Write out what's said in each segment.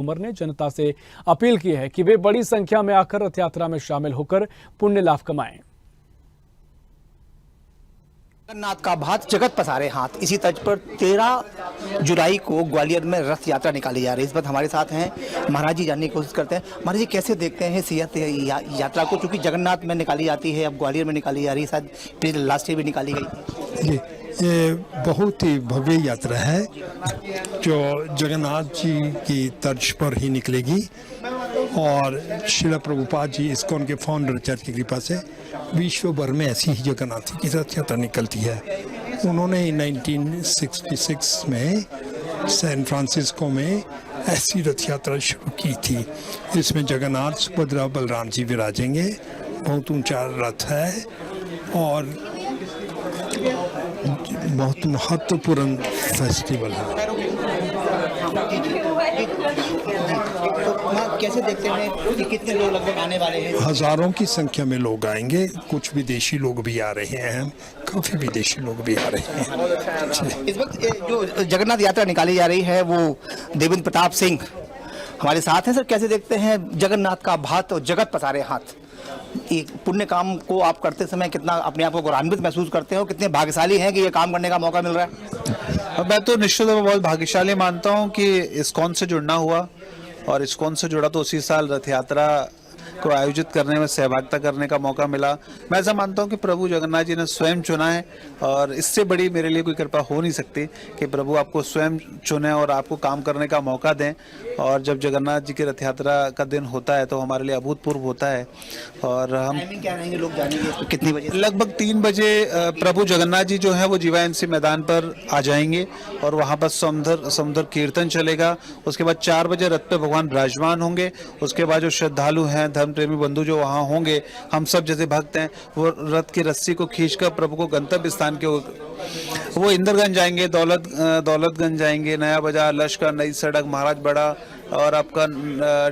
तोमर ने जनता से अपील की है कि वे बड़ी संख्या में आकर रथ यात्रा में शामिल होकर पुण्य लाभ कमाएं। जगन्नाथ का भात जगत पसारे हाथ, इसी तर्ज पर 13 जुलाई को ग्वालियर में रथ यात्रा निकाली जा रही है। इस बात हमारे साथ हैं महाराज जी, जानने की कोशिश करते हैं। महाराज जी, कैसे देखते हैं इस यात्रा को, चूंकि जगन्नाथ में निकाली जाती है, अब ग्वालियर में निकाली जा रही है, शायद लास्ट ईयर भी निकाली गई जी। ये बहुत ही भव्य यात्रा है जो जगन्नाथ जी की तर्ज पर ही निकलेगी और श्रील प्रभुपाद जी इस्कॉन के फाउंडर चर्च की कृपा से विश्व भर में ऐसी ही जगन्नाथ की रथ यात्रा निकलती है। उन्होंने 1966 में सैन फ्रांसिस्को में ऐसी रथ यात्रा शुरू की थी। इसमें जगन्नाथ, सुभद्रा, बलराम जी विराजेंगे। बहुत ऊंचा रथ है और बहुत महत्वपूर्ण फेस्टिवल है। तो कैसे देखते हैं कि कितने लोग लगभग आने वाले हैं? हजारों की संख्या में लोग आएंगे, कुछ विदेशी लोग भी आ रहे हैं, काफी विदेशी लोग भी आ रहे हैं। इस वक्त जो जगन्नाथ यात्रा निकाली जा रही है वो देवेंद्र प्रताप सिंह हमारे साथ हैं। सर, कैसे देखते हैं जगन्नाथ का भात और जगत पसारे हाथ, एक पुण्य काम को आप करते समय कितना अपने आप को गौरवान्वित महसूस करते हो, कितने भाग्यशाली हैं कि ये काम करने का मौका मिल रहा है? मैं तो निश्चित रूप से बहुत भाग्यशाली मानता हूं कि इस्कॉन से जुड़ना हुआ, और इस्कॉन से जुड़ा तो उसी साल रथ यात्रा को आयोजित करने में सहभागिता करने का मौका मिला। मैं ऐसा मानता हूं कि प्रभु जगन्नाथ जी ने स्वयं चुना है, और इससे बड़ी मेरे लिए कोई कृपा हो नहीं सकती कि प्रभु आपको स्वयं चुने और आपको काम करने का मौका दें। और जब जगन्नाथ जी की रथ यात्रा का दिन होता है तो हमारे लिए अभूतपूर्व होता है। और हम क्या रहेंगे, लोग जानेंगे तो कितनी बजे? लगभग 3 बजे प्रभु जगन्नाथ जी जो है वो जीवाएनसी मैदान पर आ जाएंगे और वहाँ पर समुद्र कीर्तन चलेगा। उसके बाद 4 बजे रथ पे भगवान विराजमान होंगे। उसके बाद जो श्रद्धालु हैं, धर्म प्रेमी बंधु जो वहाँ होंगे, हम सब जैसे भक्त हैं, वो रथ की रस्सी को खींचकर प्रभु को गंतव्य स्थान के वो इंदरगंज जाएंगे, दौलतगंज जाएंगे, नया बाजार, लश्कर, नई सड़क, महाराज बड़ा, और आपका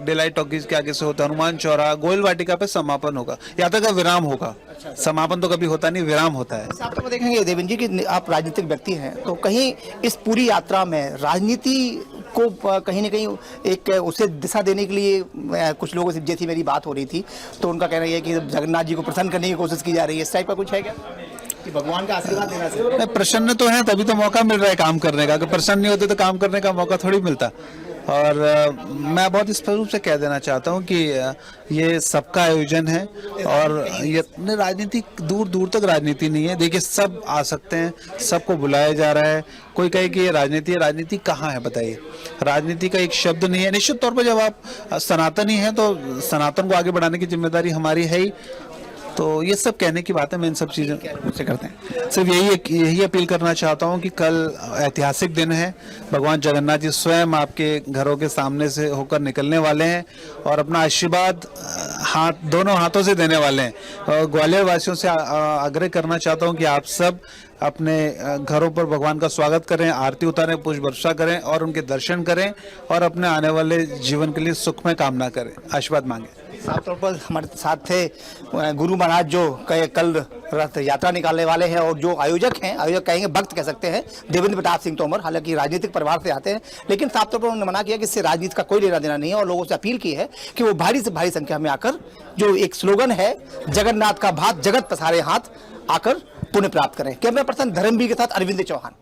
डिलाइट टॉकीज के आगे से होता है हनुमान चौराहा, गोयल वाटिका पे समापन होगा। यात्रा का विराम होगा। समापन तो कभी होता नहीं, विराम होता है। आप तो देखेंगे देवेंद्र जी कि आप राजनीतिक व्यक्ति हैं, तो कहीं इस पूरी यात्रा में राजनीति को कहीं ना कहीं एक उसे दिशा देने के लिए कुछ लोगों से जैसी मेरी बात हो रही थी, तो उनका कहना यह है कि जगन्नाथ जी को प्रसन्न करने की कोशिश की जा रही है। इस टाइप का कुछ है क्या कि भगवान का आशीर्वाद देना से? प्रसन्न तो है, तभी तो मौका मिल रहा है काम करने का। अगर प्रसन्न नहीं होते तो काम करने का मौका थोड़ी मिलता। और मैं बहुत स्पष्ट रूप से कह देना चाहता हूं कि ये सबका आयोजन है, और ये राजनीति दूर दूर तक राजनीति नहीं है। देखिए, सब आ सकते हैं, सबको बुलाया जा रहा है। कोई कहे कि ये राजनीति है, राजनीति कहाँ है बताइए? राजनीति का एक शब्द नहीं है। निश्चित तौर पर जब आप सनातनी हैं तो सनातन को आगे बढ़ाने की जिम्मेदारी हमारी है ही। तो ये सब कहने की बात है, मैं इन सब चीज़ों से करते हैं। सिर्फ यही अपील करना चाहता हूँ कि कल ऐतिहासिक दिन है। भगवान जगन्नाथ जी स्वयं आपके घरों के सामने से होकर निकलने वाले हैं और अपना आशीर्वाद दोनों हाथों से देने वाले हैं। और ग्वालियर वासियों से आग्रह करना चाहता हूँ कि आप सब अपने घरों पर भगवान का स्वागत करें, आरती उतारें, पुष्प वर्षा करें और उनके दर्शन करें, और अपने आने वाले जीवन के लिए सुखमय कामना करें, आशीर्वाद मांगें। साफ तौर पर हमारे साथ थे गुरु महाराज जो कल रथ यात्रा निकालने वाले हैं, और जो आयोजक हैं, आयोजक कहेंगे भक्त कह सकते हैं, देवेंद्र प्रताप सिंह तोमर। हालांकि राजनीतिक परिवार से आते हैं, लेकिन साफ तौर पर उन्होंने मना किया कि इससे राजनीति का कोई लेना देना नहीं है, और लोगों से अपील की है कि वो भारी से भारी संख्या में आकर, जो एक स्लोगन है जगन्नाथ का भात जगत पसारे हाथ, आकर पुण्य प्राप्त करें। कैमरा पर्सन धर्मवीर के साथ अरविंद चौहान।